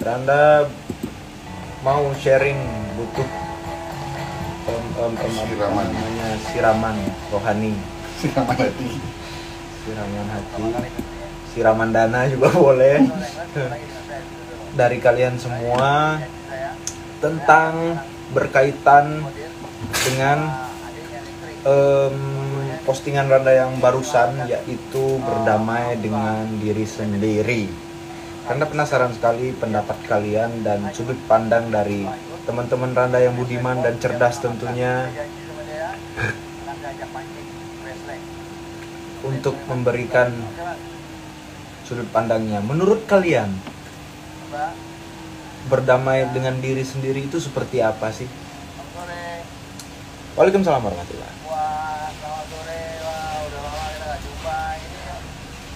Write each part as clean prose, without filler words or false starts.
Randa mau sharing, butuh Siraman. namanya siraman rohani, Siraman hati. siraman hati, siraman dana juga boleh dari kalian semua tentang berkaitan dengan postingan Randa yang barusan, yaitu berdamai dengan diri sendiri. Karena penasaran sekali pendapat kalian dan sudut pandang dari teman-teman Randa yang budiman dan cerdas tentunya untuk memberikan sudut pandangnya. Menurut kalian, berdamai dengan diri sendiri itu seperti apa sih? Waalaikumsalam warahmatullahi wabarakatuh. Wah, selamat sore. Wah, udah lama kita nggak jumpa. Ini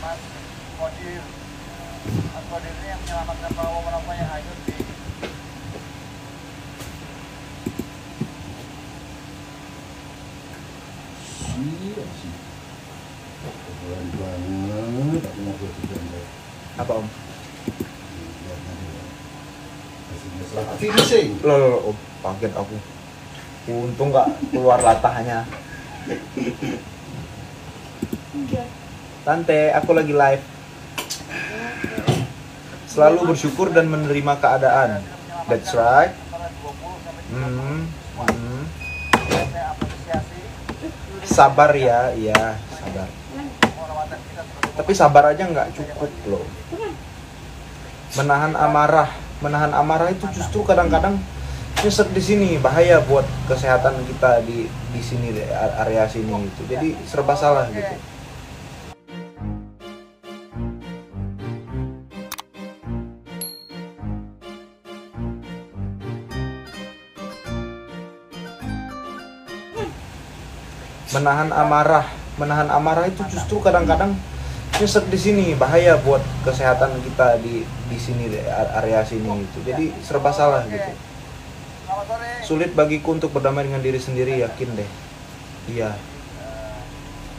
Mas Kodir. Mas Kodir ini yang menyelamatkan perahu yang hanyut di Iya sih. Keren banget. Aku mau berbicara. Apa om? Finishing. Loh, kaget aku. Untung nggak keluar latahnya. Tante, aku lagi live. Selalu bersyukur dan menerima keadaan. That's right. Sabar ya, iya sabar. Tapi sabar aja nggak cukup loh. Menahan amarah itu justru kadang-kadang nyesek di sini, bahaya buat kesehatan kita di sini, area sini gitu. Jadi serba salah gitu. Menahan amarah itu justru kadang-kadang nyesek di sini, bahaya buat kesehatan kita di sini, area sini gitu. Jadi serba salah gitu. Sulit bagiku untuk berdamai dengan diri sendiri, yakin deh. Iya.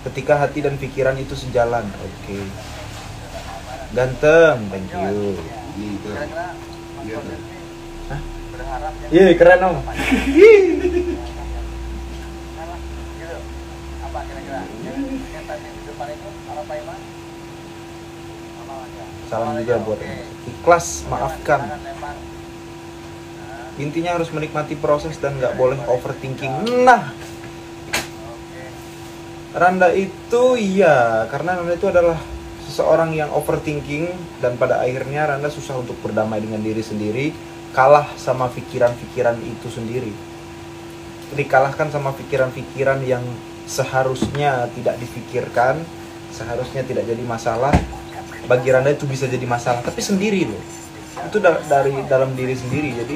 Ketika hati dan pikiran itu sejalan, oke. Ganteng, thank you. Hah? Iya, keren om. apa kira-kira? Yang tadi di depan itu apa Iman? Salam juga buat ikhlas, maafkan. Intinya harus menikmati proses dan nggak boleh overthinking. Nah, Randa itu iya, karena Randa itu adalah seseorang yang overthinking dan pada akhirnya Randa susah untuk berdamai dengan diri sendiri, kalah sama pikiran-pikiran itu sendiri. Dikalahkan sama pikiran-pikiran yang seharusnya tidak difikirkan, seharusnya tidak jadi masalah. Bagi Randa itu bisa jadi masalah, tapi sendiri loh. Itu dari dalam diri sendiri. Jadi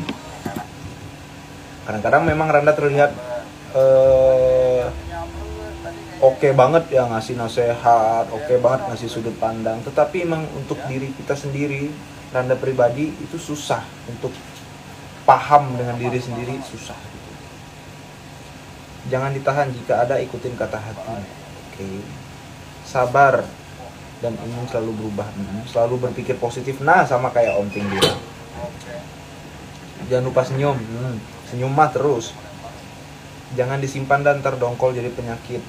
kadang-kadang memang Randa terlihat oke banget ya ngasih nasihat, oke banget ngasih sudut pandang, tetapi emang untuk diri kita sendiri, Randa pribadi itu susah untuk paham dengan diri sendiri, susah gitu. Jangan ditahan, jika ada ikutin kata hati. Oke. Sabar dan ingin selalu berubah, selalu berpikir positif. Nah, sama kayak Om Ting bilang. Jangan lupa senyum, senyum mah terus. Jangan disimpan dan terdongkol jadi penyakit.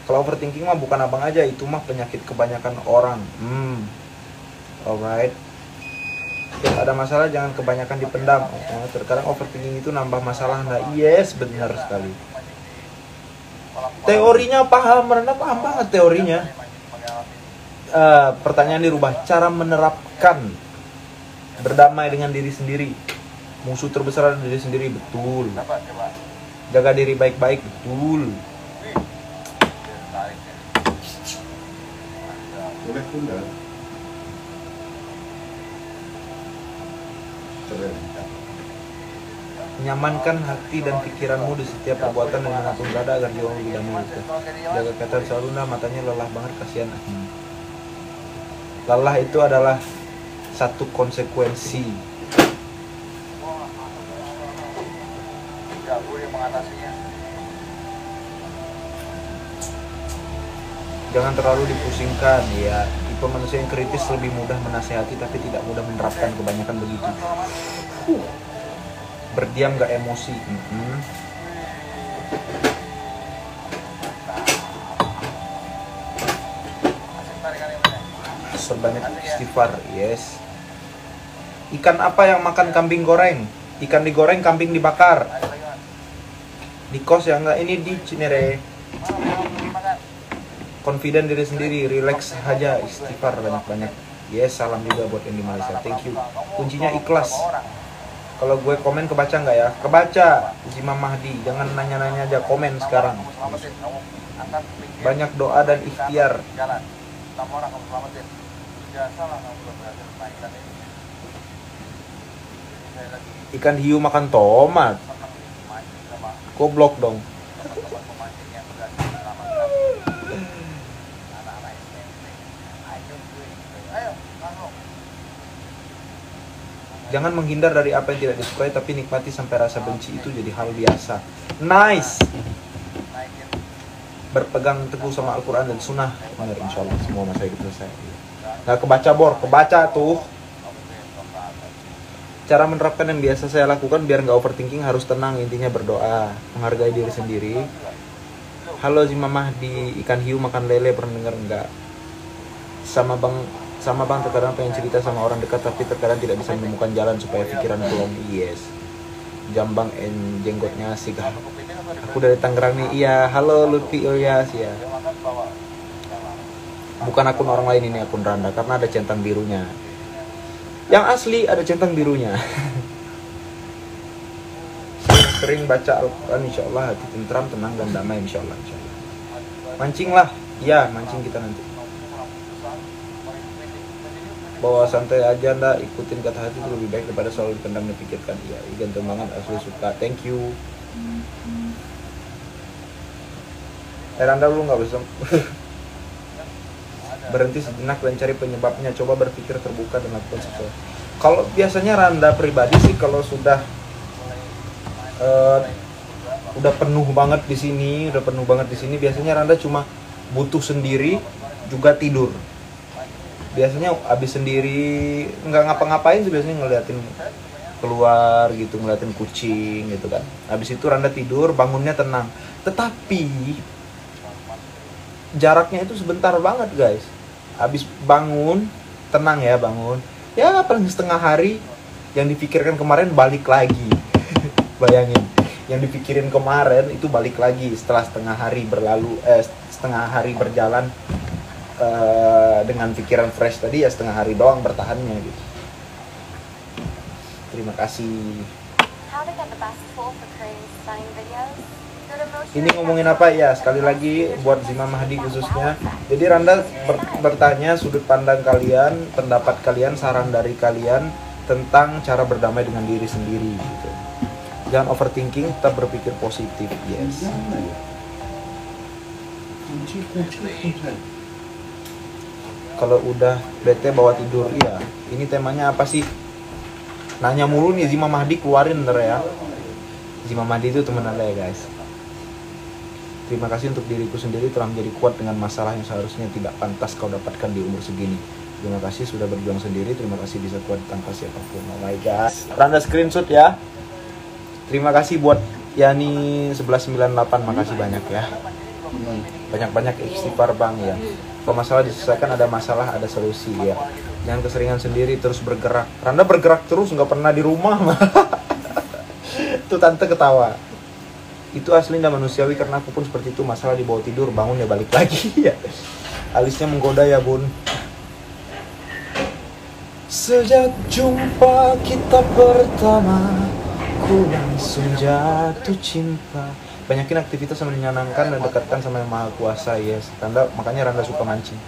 Kalau overthinking mah bukan abang aja, itu mah penyakit kebanyakan orang. Alright. Setiap ada masalah jangan kebanyakan dipendam. Terkadang overthinking itu nambah masalah. Nah, yes, benar sekali. Teorinya paham, Randa paham banget teorinya. Pertanyaan dirubah, cara menerapkan berdamai dengan diri sendiri. Musuh terbesar adalah diri sendiri, betul. Jaga diri baik-baik, betul. Boleh tunda. Nyamankan hati dan pikiranmu di setiap perbuatan dan dimanapun berada agar jiwamu tidak meluka. Jaga kesehatan selalu. Nah, matanya lelah banget, kasihan. Lelah itu adalah satu konsekuensi. Jangan terlalu dipusingkan, ya. Tipe manusia yang kritis lebih mudah menasehati tapi tidak mudah menerapkan, kebanyakan begitu. Berdiam gak emosi. Sebanyak istighfar, yes. Ikan apa yang makan kambing goreng? Ikan digoreng, kambing dibakar. Di kos ya enggak, ini di Cinere. Confident diri sendiri, relax aja, istighfar banyak-banyak. Yes, salam juga buat yang di Malaysia. Thank you. Kuncinya ikhlas. Kalau gue komen kebaca nggak ya? Kebaca, Zima Mahdi. Jangan nanya-nanya aja, komen sekarang. Banyak doa dan ikhtiar. Ikan hiu makan tomat. Goblok dong. Jangan menghindar dari apa yang tidak disukai, tapi nikmati sampai rasa benci itu jadi hal biasa. Nice. Berpegang teguh sama Al-Quran dan Sunnah. Benar, insya Allah semua masalah hidup selesai. Nggak kebaca bor, kebaca tuh. Cara menerapkan yang biasa saya lakukan biar nggak overthinking, harus tenang, intinya berdoa, menghargai diri sendiri. Halo Zima Mahdi, ikan hiu makan lele, pernah dengar nggak? Sama bang terkadang pengen cerita sama orang dekat tapi terkadang tidak bisa menemukan jalan supaya pikiran plong. Yes. Jambang and jenggotnya asik. Aku dari Tangerang nih. Iya, halo Lutfi Ilyas ya. Bukan akun orang lain, ini akun Randa karena ada centang birunya. Yang asli ada centang birunya. Sering baca Al-Quran, insya Allah hati tentram, tenang dan damai, insya Allah. Mancing lah, ya mancing kita nanti. Bawa santai aja, ndak ikutin kata hati itu lebih baik daripada selalu dipendam dan pikirkan. Iya, ganteng banget, asli suka. Thank you. Randa lu nggak bisa berhenti sejenak dan cari penyebabnya. Coba berpikir terbuka dan lakukan sesuatu. Kalau biasanya Randa pribadi sih kalau sudah udah penuh banget di sini, biasanya Randa cuma butuh sendiri juga tidur. Biasanya abis sendiri nggak ngapa-ngapain sih, biasanya ngeliatin keluar gitu, ngeliatin kucing gitu kan. Abis itu Randa tidur, bangunnya tenang. Tetapi jaraknya itu sebentar banget guys. Abis bangun, tenang ya bangun. Ya paling setengah hari, yang dipikirkan kemarin balik lagi. Bayangin, yang dipikirin kemarin itu balik lagi setelah setengah hari berjalan. Dengan pikiran fresh tadi ya setengah hari doang bertahannya gitu. Terima kasih. Ini ngomongin apa ya? Sekali lagi buat Zima Mahdi khususnya. Jadi Randa bertanya sudut pandang kalian, pendapat kalian, saran dari kalian tentang cara berdamai dengan diri sendiri gitu. Jangan overthinking, tetap berpikir positif. Yes. Kunci. Kalau udah bete bawa tidur, iya. Ini temanya apa sih? Nanya mulu nih Zima Mahdi, keluarin ntar ya. Zima Mahdi itu teman Anda ya guys. Terima kasih untuk diriku sendiri telah menjadi kuat dengan masalah yang seharusnya tidak pantas kau dapatkan di umur segini. Terima kasih sudah berjuang sendiri, terima kasih bisa kuat tanpa siapapun. Oh my god. Randa screenshot ya. Terima kasih buat Yani 1198, makasih banyak ya. Banyak-banyak istighfar bang ya. Kalau masalah diselesaikan, ada masalah, ada solusi ya. Jangan keseringan sendiri, terus bergerak. Randa bergerak terus, nggak pernah di rumah. Tuh tante ketawa. Itu asli dan manusiawi karena aku pun seperti itu. Masalah dibawa tidur, bangun ya balik lagi ya. Alisnya menggoda ya bun. Sejak jumpa kita pertama, ku langsung jatuh cinta. Banyakin aktivitas yang menyenangkan dan dekatkan sama yang maha kuasa. Yes, makanya Randa suka mancing.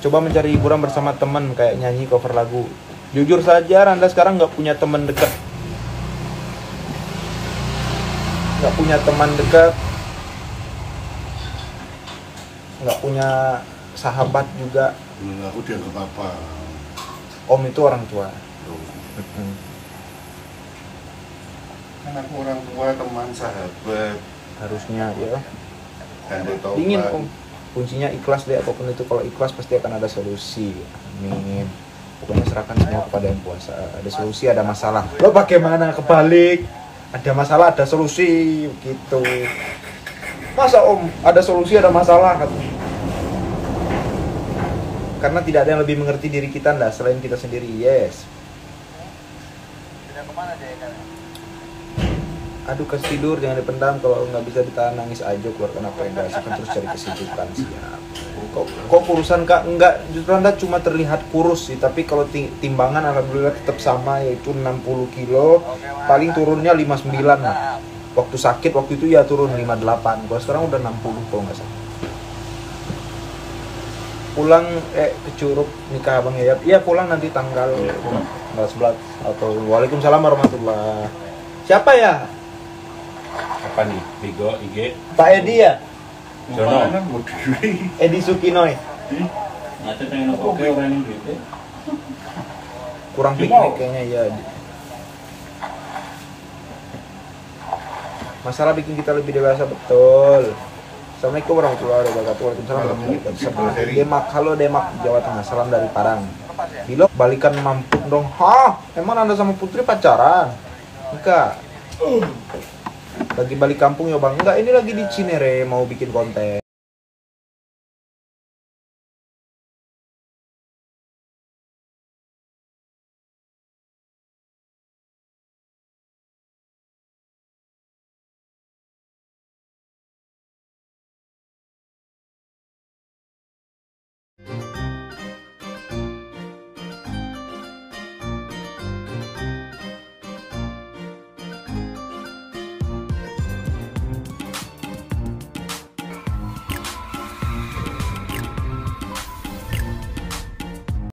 Coba mencari hiburan bersama teman, kayak nyanyi, cover lagu. Jujur saja Randa sekarang nggak punya teman dekat. Nggak punya sahabat juga. Aku dianggap apa? Om itu orang tua. Kan aku orang tua, teman, sahabat. Harusnya ya. Handai tobat. Dingin om. kuncinya ikhlas deh, apapun itu. Kalau ikhlas pasti akan ada solusi. Amin. Pokoknya serahkan semua kepada yang kuasa. Ada solusi, ada masalah, lo pakai mana kebalik, ada masalah ada solusi gitu. Masa om ada solusi ada masalah kan? Karena tidak ada yang lebih mengerti diri kita ndak selain kita sendiri. Yes. Pindah kemana dia kan? Aduh, kasih tidur, jangan dipendam. Kalau nggak bisa ditahan, nangis aja, keluarkan apa yang nggak suka, terus cari kesibukan. Siap. Kok kurusan kak? Enggak, justru anda cuma terlihat kurus sih, tapi kalau timbangan alhamdulillah tetap sama, yaitu 60 kilo. Paling turunnya 59 lah. Waktu sakit waktu itu ya turun 58. Kalau sekarang udah 60 kalau nggak salah. Pulang ke Curug nikah Abang Yayap. Iya, pulang nanti tanggal 11 atau Waalaikumsalam warahmatullah. Siapa ya? Apa nih? Bigo, IG, Pak Edi ya? Jono. Makanan mau diri. Edi Sukinoy. Nanti pengen oke orang ini gitu. Kurang piknik kayaknya ya. Masalah bikin kita lebih dewasa, betul. Assalamualaikum warahmatullahi wabarakatuh. Waalaikumsalam warahmatullahi wabarakatuh. Demak, halo Demak, Jawa Tengah. Salam dari Parang. Lepas ya? Bilok balikan mampuk dong. Hah? Emang anda sama Putri pacaran? Enggak. Lagi balik kampung ya bang? Enggak, ini lagi di Cinere mau bikin konten.